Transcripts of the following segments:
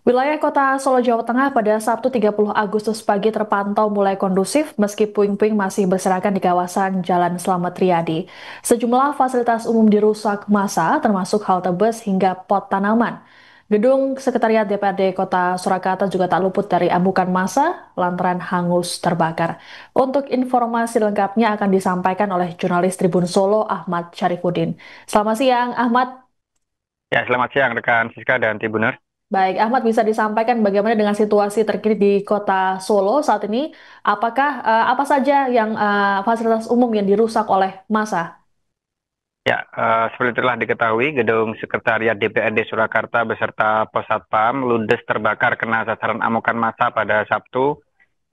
Wilayah kota Solo, Jawa Tengah pada Sabtu 30 Agustus pagi terpantau mulai kondusif meski puing-puing masih berserakan di kawasan Jalan Slamet Riyadi. Sejumlah fasilitas umum dirusak massa, termasuk halte bus hingga pot tanaman. Gedung Sekretariat DPRD Kota Surakarta juga tak luput dari amukan massa lantaran hangus terbakar. Untuk informasi lengkapnya akan disampaikan oleh jurnalis Tribun Solo Ahmad Syarifuddin. Selamat siang, Ahmad. Ya, selamat siang rekan Siska dan Tribuners. Baik, Ahmad bisa disampaikan bagaimana dengan situasi terkini di kota Solo saat ini? Apakah apa saja yang fasilitas umum yang dirusak oleh massa? Ya, seperti telah diketahui, gedung Sekretariat DPRD Surakarta beserta Pos Satpam ludes terbakar kena sasaran amukan massa pada Sabtu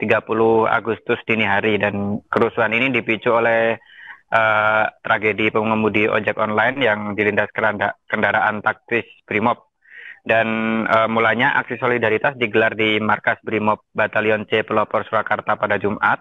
30 Agustus dini hari dan kerusuhan ini dipicu oleh tragedi pengemudi ojek online yang dilindas kendaraan taktis Brimob. Dan mulanya aksi solidaritas digelar di markas Brimob Batalion C Pelopor Surakarta pada Jumat.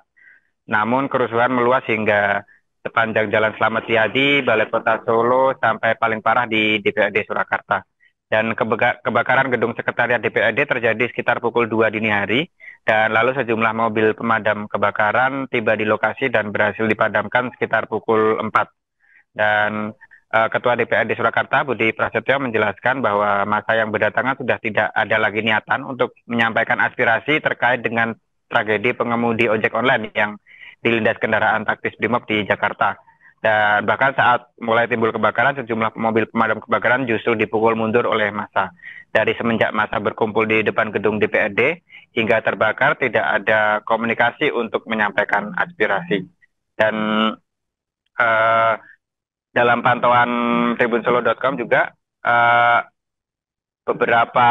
Namun kerusuhan meluas hingga sepanjang Jalan Slamet Riyadi, Balai Kota Solo, sampai paling parah di DPRD Surakarta. Dan kebakaran gedung sekretariat DPRD terjadi sekitar pukul 2 dini hari, dan lalu sejumlah mobil pemadam kebakaran tiba di lokasi dan berhasil dipadamkan sekitar pukul 4. Dan Ketua DPRD Surakarta, Budi Prasetyo, menjelaskan bahwa masa yang berdatangan sudah tidak ada lagi niatan untuk menyampaikan aspirasi terkait dengan tragedi pengemudi ojek online yang dilindas kendaraan taktis Brimob di Jakarta. Dan bahkan saat mulai timbul kebakaran, sejumlah mobil pemadam kebakaran justru dipukul mundur oleh massa. Dari semenjak massa berkumpul di depan gedung DPRD hingga terbakar, tidak ada komunikasi untuk menyampaikan aspirasi. Dan uh, dalam pantauan tribunsolo.com juga uh, beberapa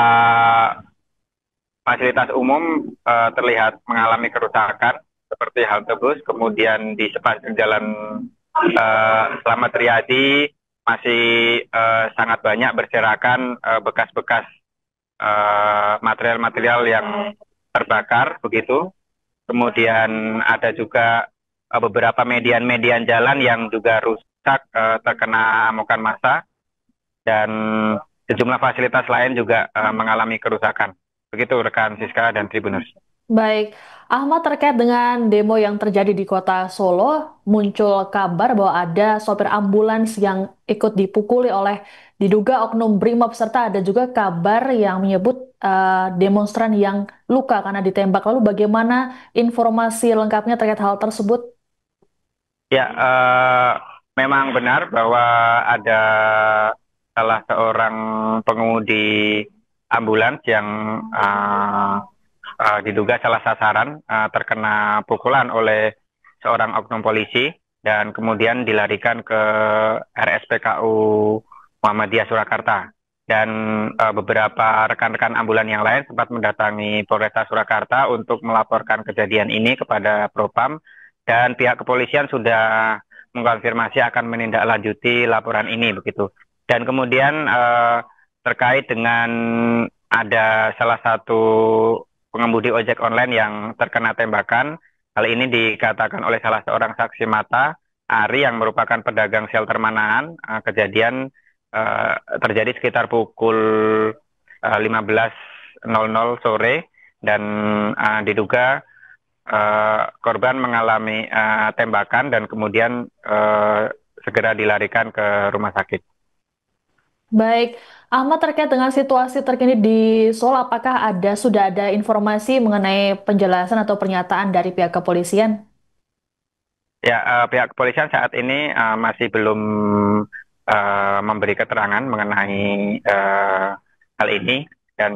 fasilitas umum terlihat mengalami kerusakan seperti halte bus, kemudian di sepanjang jalan Slamet Riyadi masih sangat banyak berserakan bekas-bekas material-material yang terbakar begitu. Kemudian ada juga beberapa median-median jalan yang juga rusak terkena amukan massa dan sejumlah fasilitas lain juga mengalami kerusakan. Begitu rekan Siska dan Tribuners. Baik, Ahmad terkait dengan demo yang terjadi di kota Solo, muncul kabar bahwa ada sopir ambulans yang ikut dipukuli oleh diduga oknum Brimob serta ada juga kabar yang menyebut demonstran yang luka karena ditembak. Lalu bagaimana informasi lengkapnya terkait hal tersebut? Ya, memang benar bahwa ada salah seorang pengemudi ambulans yang diduga salah sasaran terkena pukulan oleh seorang oknum polisi dan kemudian dilarikan ke RSPKU Muhammadiyah Surakarta. Dan beberapa rekan-rekan ambulan yang lain sempat mendatangi Polresta Surakarta untuk melaporkan kejadian ini kepada Propam dan pihak kepolisian sudah mengkonfirmasi akan menindaklanjuti laporan ini begitu. Dan kemudian terkait dengan ada salah satu pengemudi ojek online yang terkena tembakan. Hal ini dikatakan oleh salah seorang saksi mata, Ari, yang merupakan pedagang shelter Manahan. Kejadian terjadi sekitar pukul 15.00 sore dan diduga korban mengalami tembakan dan kemudian segera dilarikan ke rumah sakit. Baik, Ahmad terkait dengan situasi terkini di Solo, apakah sudah ada informasi mengenai penjelasan atau pernyataan dari pihak kepolisian? Ya, pihak kepolisian saat ini masih belum memberi keterangan mengenai hal ini dan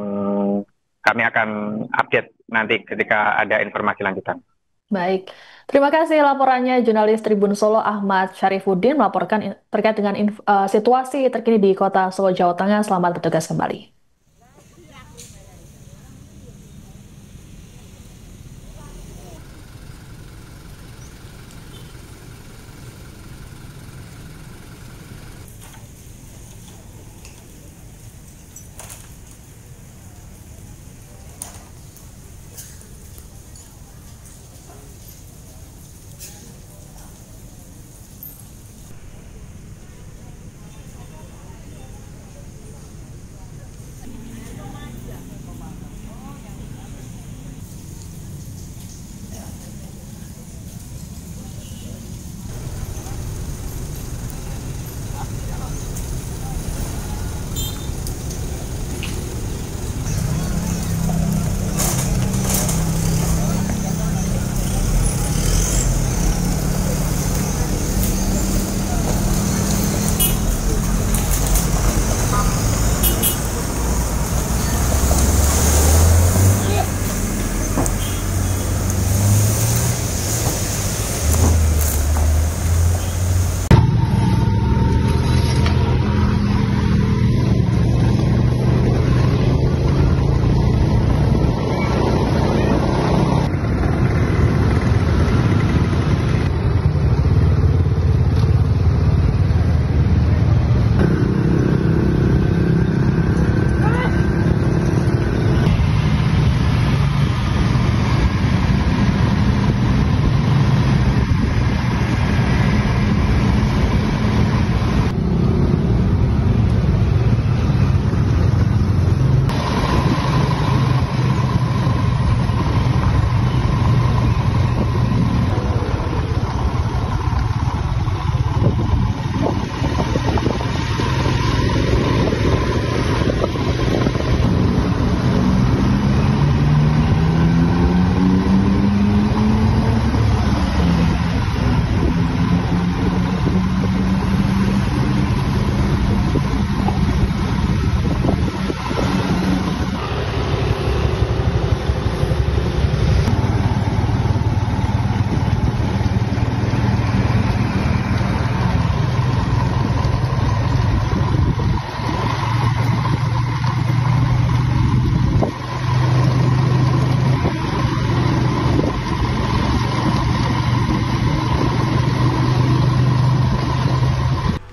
kami akan update nanti ketika ada informasi lanjutan. Baik, terima kasih laporannya jurnalis Tribun Solo Ahmad Syarifuddin melaporkan terkait dengan situasi terkini di kota Solo, Jawa Tengah. Selamat bertugas kembali.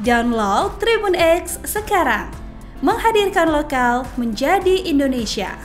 Download Tribun X sekarang. Menghadirkan lokal menjadi Indonesia.